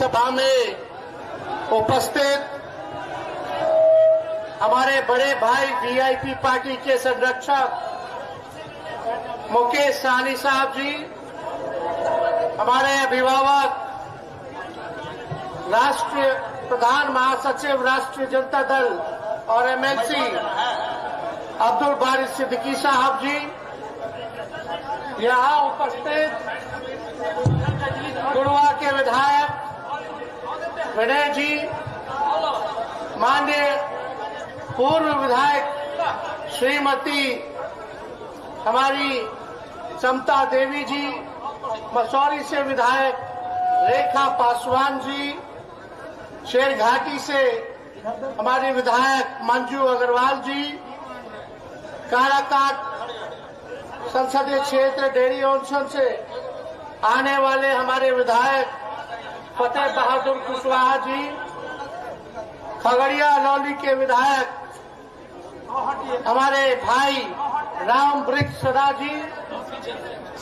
सभा में उपस्थित हमारे बड़े भाई वीआईपी पार्टी के संरक्षक मुकेश सहनी साहब जी, हमारे अभिभावक राष्ट्रीय प्रधान महासचिव राष्ट्रीय जनता दल और एमएलसी अब्दुल बारी सिद्दीकी साहब जी, यहाँ उपस्थित गुड़वा के विधायक विनय जी, माननीय पूर्व विधायक श्रीमती हमारी समता देवी जी, मसौरी से विधायक रेखा पासवान जी, शेरघाटी से हमारे विधायक मंजू अग्रवाल जी, काराकाट संसदीय क्षेत्र डेरी ऑनसन से आने वाले हमारे विधायक फतेह बहादुर कुशवाहा जी, खगड़िया लौली के विधायक हमारे भाई राम वृक्ष सदा जी,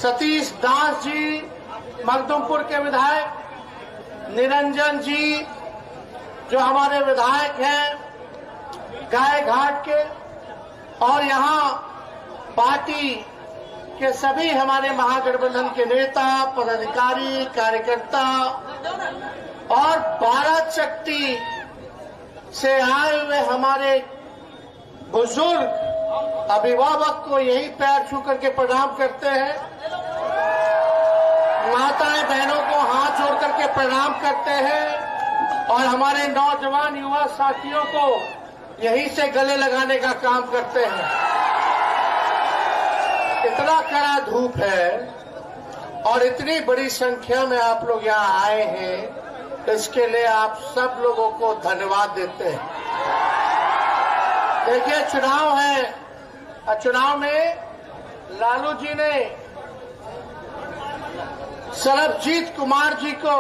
सतीश दास जी, मखदुमपुर के विधायक निरंजन जी जो हमारे विधायक हैं गाय घाट के, और यहाँ पार्टी के सभी हमारे महागठबंधन के नेता, पदाधिकारी, कार्यकर्ता और भारत शक्ति से आए हुए हमारे बुजुर्ग अभिभावक को यही पैर छू करके प्रणाम करते हैं। माताएं बहनों को हाथ जोड़ करके प्रणाम करते हैं और हमारे नौजवान युवा साथियों को यहीं से गले लगाने का काम करते हैं। इतना कड़ा धूप है और इतनी बड़ी संख्या में आप लोग यहाँ आए हैं, इसके लिए आप सब लोगों को धन्यवाद देते हैं। देखिए, चुनाव है और चुनाव में लालू जी ने सरबजीत कुमार जी को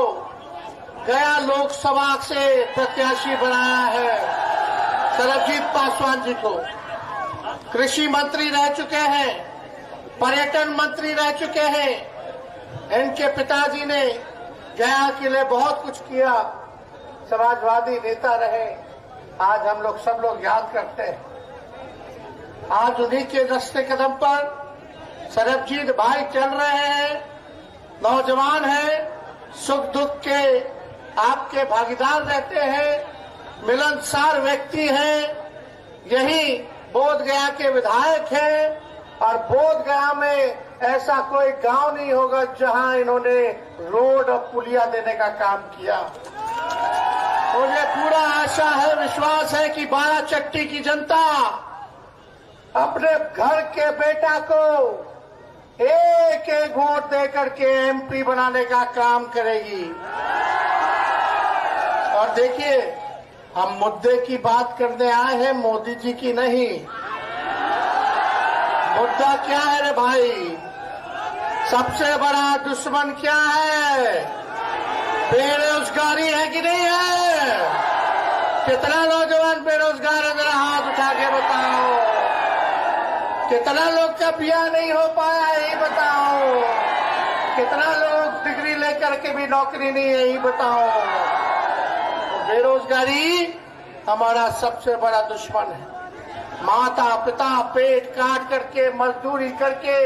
गया लोकसभा से प्रत्याशी बनाया है। सरबजीत पासवान जी को कृषि मंत्री रह चुके हैं, पर्यटन मंत्री रह चुके हैं। इनके पिताजी ने गया के लिए बहुत कुछ किया, समाजवादी नेता रहे। आज हम लोग सब लोग याद करते हैं। आज उन्हीं के रास्ते कदम पर सरबजीत भाई चल रहे हैं, नौजवान हैं, सुख दुख के आपके भागीदार रहते हैं, मिलनसार व्यक्ति हैं। यही बोधगया के विधायक हैं और बोधगया में ऐसा कोई गांव नहीं होगा जहां इन्होंने रोड और पुलिया देने का काम किया। मुझे पूरा आशा है, विश्वास है कि बाराचट्टी की जनता अपने घर के बेटा को एक एक वोट देकर के एमपी बनाने का काम करेगी। और देखिए, हम मुद्दे की बात करने आए हैं, मोदी जी की नहीं। मुद्दा क्या है रे भाई? सबसे बड़ा दुश्मन क्या है? बेरोजगारी है कि नहीं है? कितना नौजवान बेरोजगार है? जरा हाथ उठा के बताओ। कितना लोग का ब्याह नहीं हो पाया है, यही बताओ। कितना लोग डिग्री लेकर के भी नौकरी नहीं है, यही बताओ। बेरोजगारी हमारा सबसे बड़ा दुश्मन है। माता पिता पेट काट करके, मजदूरी करके,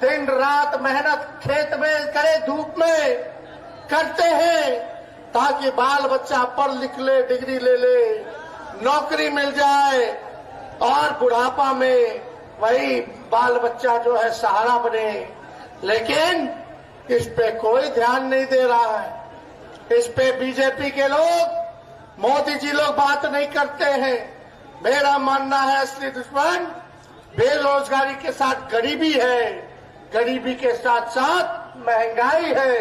दिन रात मेहनत खेत में करे, धूप में करते हैं ताकि बाल बच्चा पढ़ लिख ले, डिग्री ले ले, नौकरी मिल जाए और बुढ़ापा में वही बाल बच्चा जो है सहारा बने। लेकिन इस पे कोई ध्यान नहीं दे रहा है। इस पे बीजेपी के लोग, मोदी जी लोग बात नहीं करते हैं। मेरा मानना है असली दुश्मन बेरोजगारी के साथ गरीबी है, गरीबी के साथ साथ महंगाई है।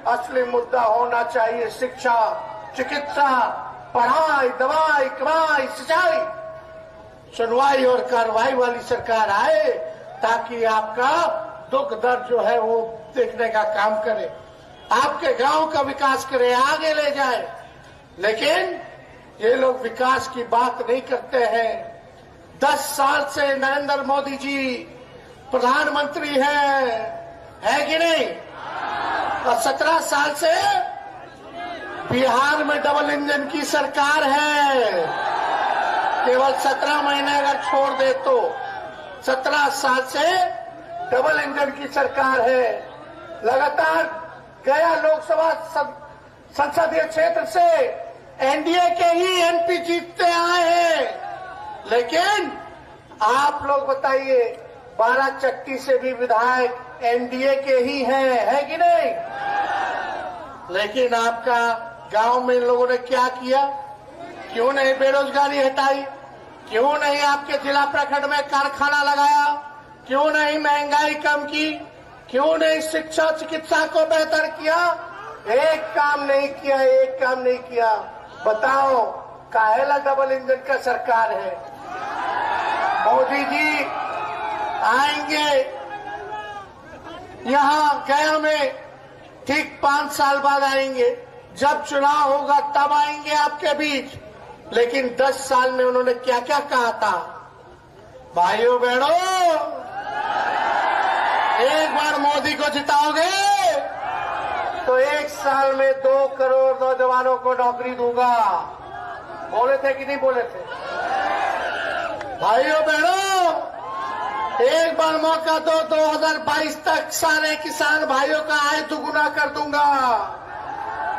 असली मुद्दा होना चाहिए शिक्षा, चिकित्सा, पढ़ाई, दवाई, कमाई, सिंचाई। सुनवाई और कार्रवाई वाली सरकार आए ताकि आपका दुख दर्द जो है वो देखने का काम करे, आपके गांव का विकास करे, आगे ले जाए। लेकिन ये लोग विकास की बात नहीं करते हैं। 10 साल से नरेंद्र मोदी जी प्रधानमंत्री है कि नहीं? और 17 साल से बिहार में डबल इंजन की सरकार है। केवल 17 महीने अगर छोड़ दे तो 17 साल से डबल इंजन की सरकार है। लगातार गया लोकसभा संसदीय क्षेत्र से एनडीए के ही एमपी जीतते आए हैं। लेकिन आप लोग बताइए, 12 चट्टी से भी विधायक एनडीए के ही हैं, है कि नहीं? लेकिन आपका गांव में इन लोगों ने क्या किया? क्यों नहीं बेरोजगारी हटाई? क्यों नहीं आपके जिला प्रखंड में कारखाना लगाया? क्यों नहीं महंगाई कम की? क्यों नहीं शिक्षा चिकित्सा को बेहतर किया? एक काम नहीं किया, एक काम नहीं किया। बताओ काहेला डबल इंजन का सरकार है? मोदी जी आएंगे यहां गया में, ठीक 5 साल बाद आएंगे। जब चुनाव होगा तब आएंगे आपके बीच। लेकिन 10 साल में उन्होंने क्या क्या कहा था? भाइयों बहनों, एक बार मोदी को जिताओगे तो 1 साल में 2 करोड़ नौजवानों को नौकरी दूंगा। बोले थे कि नहीं बोले थे? भाइयों बहनों, एक बार मौका दो, 2022 तक सारे किसान भाइयों का आय दुगुना कर दूंगा।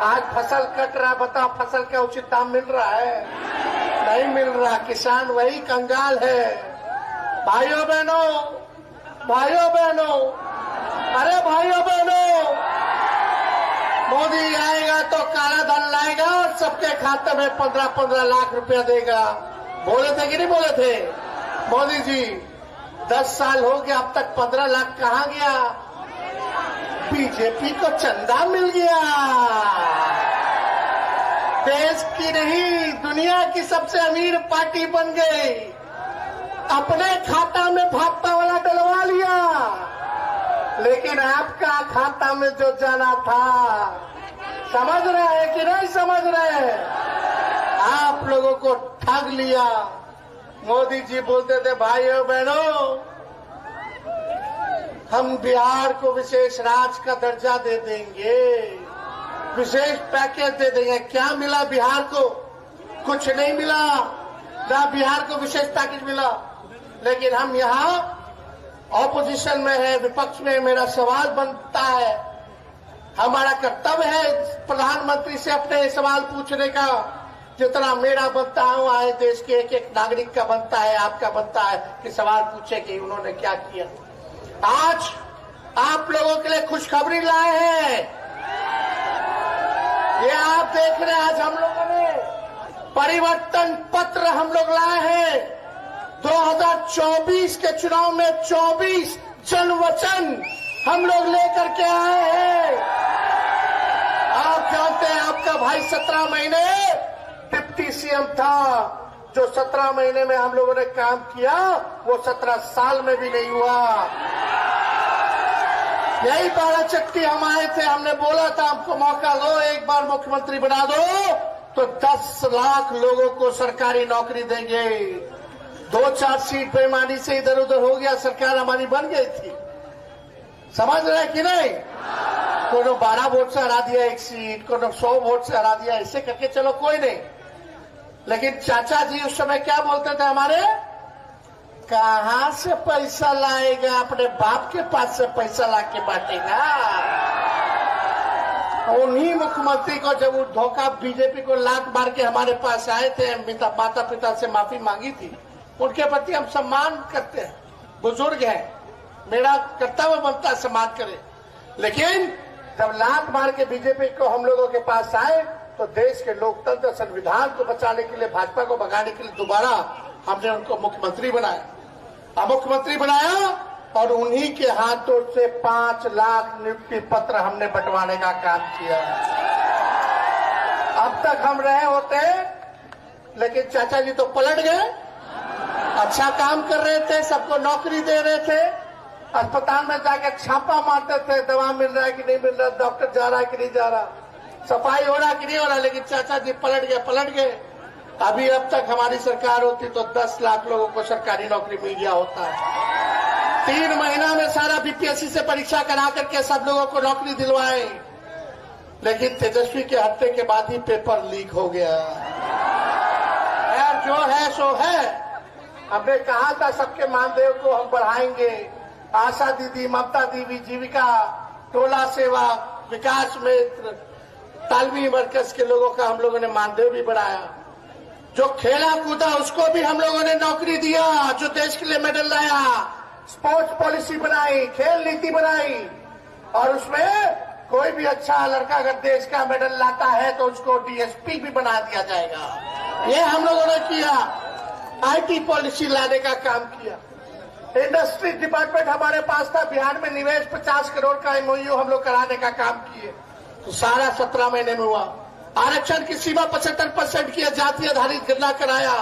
आज फसल कट रहा, बताओ फसल का उचित दाम मिल रहा है? नहीं मिल रहा। किसान वही कंगाल है। भाइयों बहनों, भाइयों बहनों, अरे भाइयों बहनों, मोदी आएगा तो काला धन लाएगा और सबके खाते में 15-15 लाख रुपया देगा। बोले थे कि नहीं बोले थे मोदी जी? 10 साल हो गया, अब तक 15 लाख कहाँ गया? बीजेपी को चंदा मिल गया। देश की नहीं, दुनिया की सबसे अमीर पार्टी बन गई। अपने खाता में भाजपा वाला डलवा लिया, लेकिन आपका खाता में जो जाना था, समझ रहे हैं कि नहीं समझ रहे? आप लोगों को ठग लिया। मोदी जी बोलते थे, भाइयों बहनों, हम बिहार को विशेष राज्य का दर्जा दे देंगे, विशेष पैकेज दे देंगे। क्या मिला बिहार को? कुछ नहीं मिला। ना बिहार को विशेष पैकेज मिला। लेकिन हम यहाँ ऑपोजिशन में है, विपक्ष में। मेरा सवाल बनता है, हमारा कर्तव्य है प्रधानमंत्री से अपने सवाल पूछने का, जितना मेरा बनता है आए देश के एक नागरिक का बनता है, आपका बनता है कि सवाल पूछे कि उन्होंने क्या किया। आज आप लोगों के लिए खुशखबरी लाए हैं। ये आप देख रहे हैं, आज हम लोगों ने परिवर्तन पत्र हम लोग लाए हैं। 2024 के चुनाव में 24 जनवचन हम लोग लेकर के आए हैं। आप जानते हैं, आपका भाई 17 महीने डिप्टी सीएम था। जो 17 महीने में हम लोगों ने काम किया, वो 17 साल में भी नहीं हुआ। यही 12 चट्टी हम आए थे, हमने बोला था हमको मौका दो, एक बार मुख्यमंत्री बना दो तो 10 लाख लोगों को सरकारी नौकरी देंगे। 2-4 सीट बेईमानी से इधर उधर हो गया, सरकार हमारी बन गई थी। समझ रहे कि नहीं? कोनो 12 वोट से हरा दिया एक सीट, कोनो 100 वोट से हरा दिया, ऐसे करके चलो कोई नहीं। लेकिन चाचा जी उस समय क्या बोलते थे हमारे? कहां से पैसा लाएगा? अपने बाप के पास से पैसा लाके बांटेगा। उन्हीं मुख्यमंत्री को जब वो धोखा बीजेपी को लात मार के हमारे पास आए थे, माता पिता से माफी मांगी थी, उनके प्रति हम सम्मान करते हैं। बुजुर्ग हैं, मेरा कर्तव्य बनता है सम्मान करे। लेकिन जब लात मार के बीजेपी को हम लोगों के पास आए तो देश के लोकतंत्र संविधान को बचाने के लिए, भाजपा को भगाने के लिए दोबारा हमने उनको मुख्यमंत्री बनाया। अब मुख्यमंत्री बनाया और उन्हीं के हाथों से 5 लाख नियुक्ति पत्र हमने बंटवाने का काम किया। अब तक हम रहे होते, लेकिन चाचा जी तो पलट गए। अच्छा काम कर रहे थे, सबको नौकरी दे रहे थे, अस्पताल में जाकर छापा मारते थे, दवा मिल रहा है कि नहीं मिल रहा, डॉक्टर जा रहा है कि नहीं जा रहा, सफाई हो रहा कि नहीं हो रहा। लेकिन चाचा जी पलट गए। अभी अब तक हमारी सरकार होती तो 10 लाख लोगों को सरकारी नौकरी मिल गया होता है। 3 महीना में सारा बीपीएससी से परीक्षा करा करके सब लोगों को नौकरी दिलवाए। लेकिन तेजस्वी के हत्या के बाद ही पेपर लीक हो गया। यार जो है सो है। हमने कहा था सबके मानदेय को हम बढ़ाएंगे। आशा दीदी, ममता दीदी, जीविका, टोला सेवा, विकास मित्र, तालवी मरकज के लोगों का हम लोगों ने मानदेय भी बढ़ाया। जो खेला कूदा उसको भी हम लोगों ने नौकरी दिया। जो देश के लिए मेडल लाया, स्पोर्ट्स पॉलिसी बनाई, खेल नीति बनाई, और उसमें कोई भी अच्छा लड़का अगर देश का मेडल लाता है तो उसको डीएसपी भी बना दिया जाएगा। ये हम लोगों ने किया। आईटी पॉलिसी लाने का काम किया। इंडस्ट्री डिपार्टमेंट हमारे पास था। बिहार में निवेश 50 करोड़ का एमओयू हम लोग कराने का काम किए, तो सारा 17 महीने में हुआ। आरक्षण की सीमा 75% की जाति आधारित गणना कराया,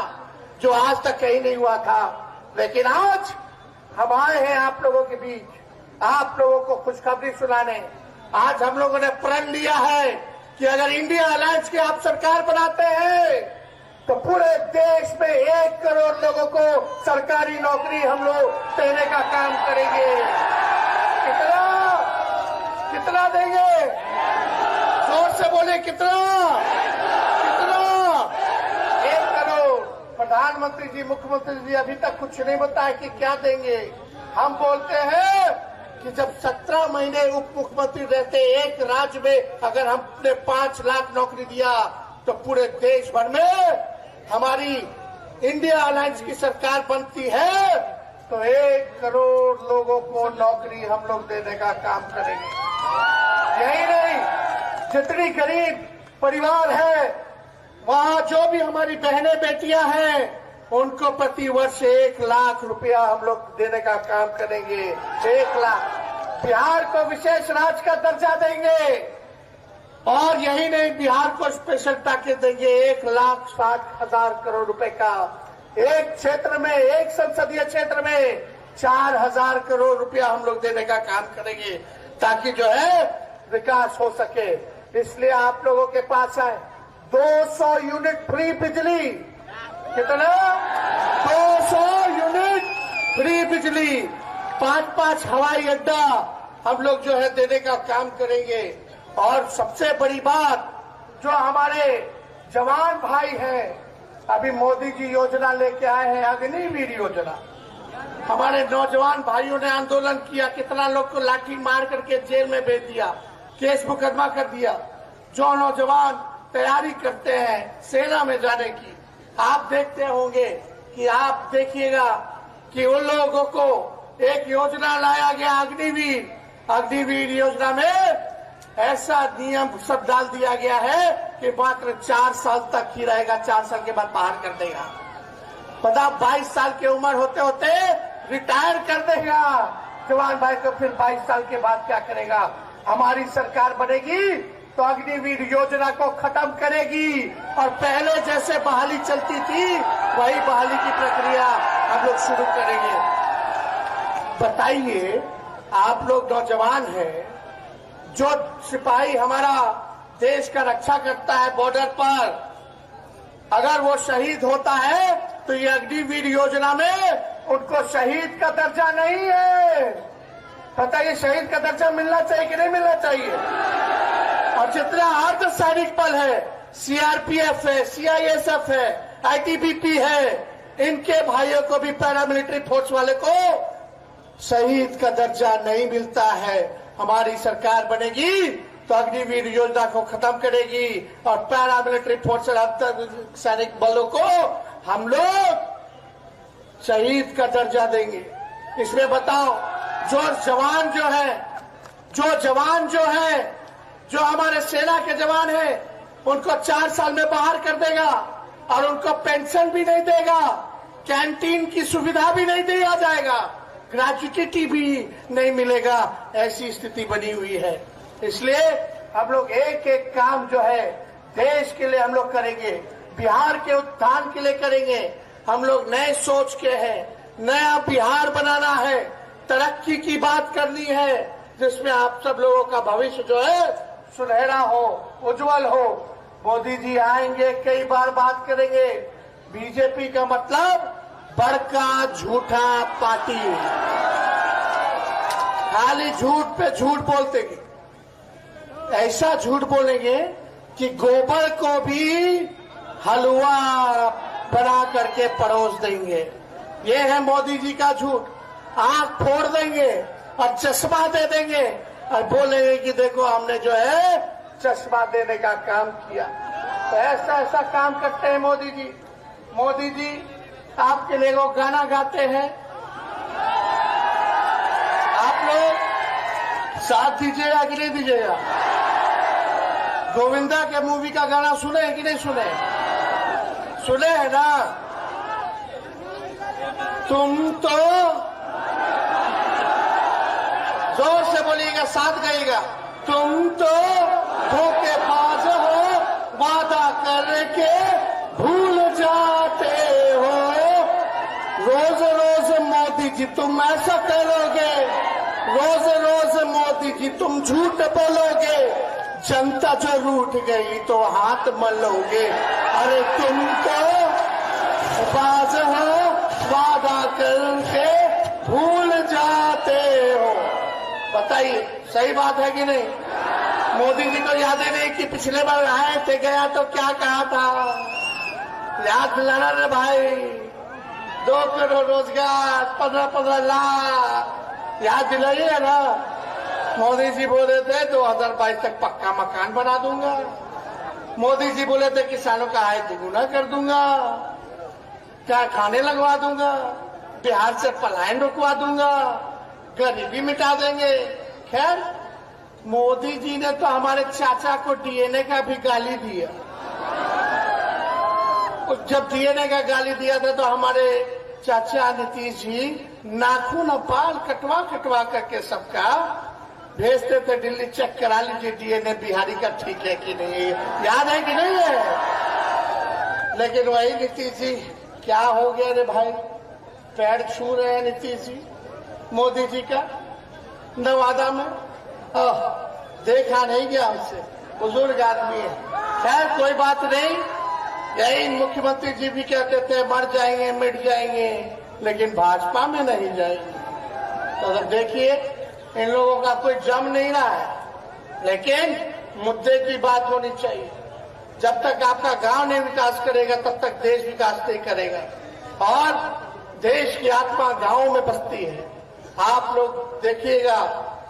जो आज तक कहीं नहीं हुआ था। लेकिन आज हम आए हैं आप लोगों के बीच, आप लोगों को खुशखबरी सुनाने। आज हम लोगों ने प्रण लिया है कि अगर इंडिया अलायंस की आप सरकार बनाते हैं तो पूरे देश में 1 करोड़ लोगों को सरकारी नौकरी हम लोग देने का काम करेंगे। कितना देंगे? जोर से बोले, कितना? 1 करोड़। प्रधानमंत्री जी, मुख्यमंत्री जी अभी तक कुछ नहीं बताया कि क्या देंगे। हम बोलते हैं कि जब 17 महीने उप मुख्यमंत्री रहते एक राज्य में अगर हमने 5 लाख नौकरी दिया तो पूरे देश भर में हमारी इंडिया अलायंस की सरकार बनती है तो 1 करोड़ लोगों को नौकरी हम लोग देने का काम करेंगे। यही नहीं, जितनी गरीब परिवार है वहाँ जो भी हमारी बहनें बेटियां हैं उनको प्रति वर्ष 1 लाख रुपया हम लोग देने का काम करेंगे। 1 लाख। बिहार को विशेष राज्य का दर्जा देंगे, और यही नहीं, बिहार को स्पेशल पैकेज देंगे 1,60,000 करोड़ रुपए का। एक क्षेत्र में, एक संसदीय क्षेत्र में 4,000 करोड़ रुपया हम लोग देने का काम करेंगे, ताकि जो है विकास हो सके। इसलिए आप लोगों के पास है 200 यूनिट फ्री बिजली। कितना? 200 यूनिट फ्री बिजली। 5-5 हवाई अड्डा हम लोग जो है देने का काम करेंगे। और सबसे बड़ी बात, जो हमारे जवान भाई हैं, अभी मोदी जी योजना लेके आए हैं, अग्निवीर योजना। हमारे नौजवान भाइयों ने आंदोलन किया, कितना लोग को लाठी मार करके जेल में भेज दिया, केस मुकदमा कर दिया। जो नौजवान तैयारी करते हैं सेना में जाने की, आप देखते होंगे कि आप देखिएगा कि उन लोगों को एक योजना लाया गया अग्निवीर। अग्निवीर योजना में ऐसा नियम सब डाल दिया गया है कि मात्र 4 साल तक ही रहेगा, 4 साल के बाद बाहर कर देगा। पता 22 साल की उम्र होते होते रिटायर कर देगा जवान भाई को। फिर 22 साल के बाद क्या करेगा? हमारी सरकार बनेगी तो अग्निवीर योजना को खत्म करेगी, और पहले जैसे बहाली चलती थी वही बहाली की प्रक्रिया हम लोग शुरू करेंगे। बताइए, आप लोग नौजवान हैं, जो सिपाही हमारा देश का रक्षा करता है बॉर्डर पर, अगर वो शहीद होता है तो ये अग्निवीर योजना में उनको शहीद का दर्जा नहीं है। बताइए, शहीद का दर्जा मिलना चाहिए कि नहीं मिलना चाहिए? और जितना अर्ध सैनिक बल है, सीआरपीएफ है, सीआईएसएफ है, आईटीबीपी है, इनके भाइयों को भी, पैरामिलिट्री फोर्स वाले को शहीद का दर्जा नहीं मिलता है। हमारी सरकार बनेगी तो अग्निवीर योजना को खत्म करेगी और पैरामिलिट्री फोर्स सैनिक बलों को हम लोग शहीद का दर्जा देंगे। इसमें बताओ, जो जवान जो हमारे सेना के जवान हैं, उनको 4 साल में बाहर कर देगा और उनको पेंशन भी नहीं देगा, कैंटीन की सुविधा भी नहीं दिया जाएगा, ग्रेजुटी भी नहीं मिलेगा। ऐसी स्थिति बनी हुई है। इसलिए हम लोग एक एक काम जो है देश के लिए हम लोग करेंगे, बिहार के उत्थान के लिए करेंगे। हम लोग नए सोच के हैं, नया बिहार बनाना है, तरक्की की बात करनी है, जिसमें आप सब लोगों का भविष्य जो है सुनहरा हो, उज्जवल हो। मोदी जी आएंगे, कई बार बात करेंगे। बीजेपी का मतलब बड़का झूठा पार्टी, खाली झूठ पे झूठ बोलते हैं। ऐसा झूठ बोलेंगे कि गोबर को भी हलवा बना करके परोस देंगे। ये है मोदी जी का झूठ। आंख फोड़ देंगे और चश्मा दे देंगे और बोलेंगे कि देखो हमने जो है चश्मा देने का काम किया। तो ऐसा ऐसा काम करते हैं मोदी जी। मोदी जी आपके लिए वो गाना गाते हैं, आप लोग साथ दीजिएगा कि नहीं दीजिएगा? गोविंदा के मूवी का गाना सुने कि नहीं सुने? सुने है ना? तुम तो जोर से बोलिएगा, साथ गाइएगा। तुम तो धोखेबाज हो, वादा करके भूल जाते हो। रोज रोज मोदी जी तुम ऐसा करोगे, रोज रोज मोदी जी तुम झूठ बोलोगे, जनता जो रूठ गई तो हाथ मलोगे। अरे तुम तो बाज हो, वादा करके भूल जाते हो। बताइए सही बात है कि नहीं? मोदी जी को याद ही नहीं कि पिछले बार आए थे, गया तो क्या कहा था? याद दिलाना रे भाई। 2 करोड़ रोजगार, 15-15 लाख, याद दिलाइए ना। मोदी जी बोले थे 2022 तक पक्का मकान बना दूंगा। मोदी जी बोले थे किसानों का आय दुगुना कर दूंगा, कारखाने लगवा दूंगा, बिहार से पलायन रुकवा दूंगा, गरीबी मिटा देंगे। खैर मोदी जी ने तो हमारे चाचा को डीएनए का भी गाली दिया। जब डीएनए का गाली दिया था तो हमारे चाचा नीतीश जी नाखून और बाल कटवा कटवा करके सबका भेजते थे दिल्ली, चेक करा लीजिए डीएनए बिहारी का ठीक है कि नहीं। याद है कि नहीं है? लेकिन वही नीतीश जी क्या हो गया रे भाई, पैर छू रहे हैं नीतीश जी मोदी जी का नवादा में। देखा नहीं गया हमसे, बुजुर्ग आदमी है। खैर कोई बात नहीं, यही मुख्यमंत्री जी भी कहते थे मर जाएंगे मिट जाएंगे, लेकिन भाजपा में नहीं जाएंगे। तो अब देखिए इन लोगों का कोई जम नहीं रहा है, लेकिन मुद्दे की बात होनी चाहिए। जब तक आपका गांव नहीं विकास करेगा तब तक देश विकास नहीं करेगा। और देश की आत्मा गांव में बसती है। आप लोग देखिएगा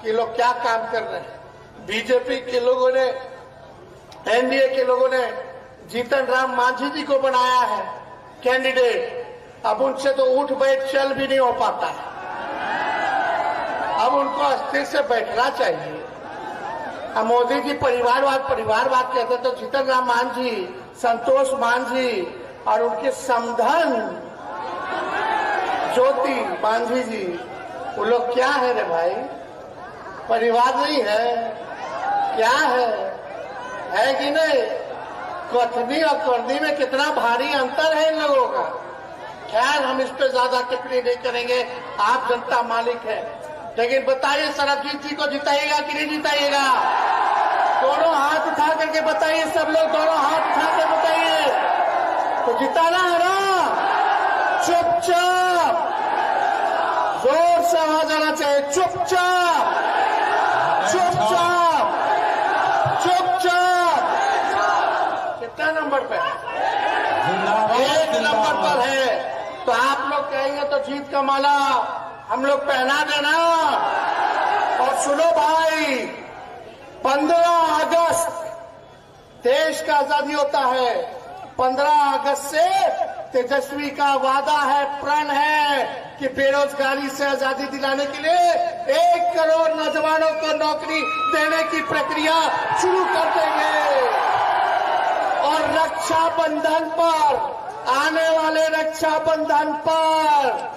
कि लोग क्या काम कर रहे हैं। बीजेपी के लोगों ने, एनडीए के लोगों ने जीतन राम मांझी जी को बनाया है कैंडिडेट। अब उनसे तो उठ बैठ चल भी नहीं हो पाता है। अब उनको अस्थिर से बैठना चाहिए। अब मोदी जी परिवारवाद कहते तो जीतन राम मांझी, संतोष मांझी और उनके समधन ज्योति मांझी जी, वो लोग क्या है रे भाई? परिवार नहीं है? क्या है कि नहीं? कथनी और करनी में कितना भारी अंतर है इन लोगों का। खैर हम इस पे ज्यादा टिप्पणी नहीं करेंगे, आप जनता मालिक है। लेकिन बताइए सरबजीत जी को जिताइएगा कि नहीं जिताइएगा? दोनों हाथ उठा करके बताइए, सब लोग दोनों हाथ उठा कर बताइए। तो जिताना है ना? चुपचाप, जोर से आवाज आना चाहिए। चुपचाप चुपचाप चुपचाप। कितना नंबर पे? 1 नंबर पर है। तो आप लोग कहेंगे तो जीत का माला हम लोग पहना देना। और सुनो भाई, 15 अगस्त देश का आजादी होता है। 15 अगस्त से तेजस्वी का वादा है, प्रण है कि बेरोजगारी से आजादी दिलाने के लिए 1 करोड़ नौजवानों को नौकरी देने की प्रक्रिया शुरू कर देंगे। और रक्षाबंधन पर, आने वाले रक्षाबंधन पर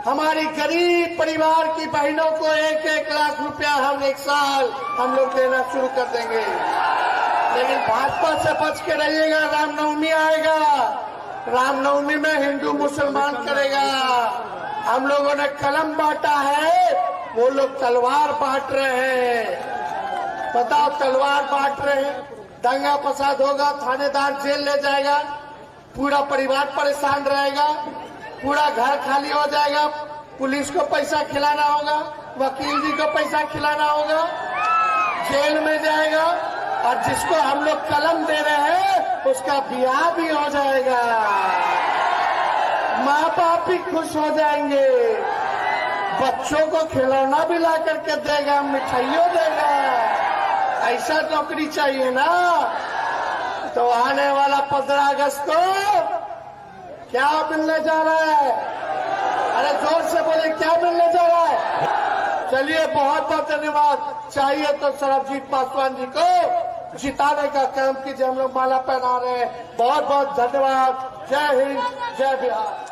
हमारी गरीब परिवार की बहनों को 1-1 लाख रुपया हम 1 साल हम लोग देना शुरू कर देंगे। लेकिन भाजपा से बच के रहिएगा, रामनवमी आएगा। रामनवमी में हिंदू मुसलमान करेगा। हम लोगों ने कलम बांटा है, वो लोग तलवार बांट रहे हैं। बताओ, तलवार बांट रहे हैं। दंगा फसाद होगा, थानेदार जेल ले जाएगा, पूरा परिवार परेशान रहेगा, पूरा घर खाली हो जाएगा, पुलिस को पैसा खिलाना होगा, वकील जी को पैसा खिलाना होगा, जेल में जाएगा, और जिसको हम लोग कलम दे रहे हैं उसका ब्याह भी हो जाएगा। माँ बाप भी खुश हो जाएंगे, बच्चों को खिलौना भी ला करके देगा, मिठाइयों देगा। ऐसा नौकरी चाहिए ना। तो आने वाला 15 अगस्त को क्या मिलने जा रहा है? अरे जोर से बोले, क्या मिलने जा रहा है? चलिए, बहुत बहुत धन्यवाद। चाहिए तो सरबजीत पासवान जी को जिताने का काम कीजिए। हम लोग माला पहना रहे हैं। बहुत बहुत धन्यवाद। जय हिंद, जय बिहार।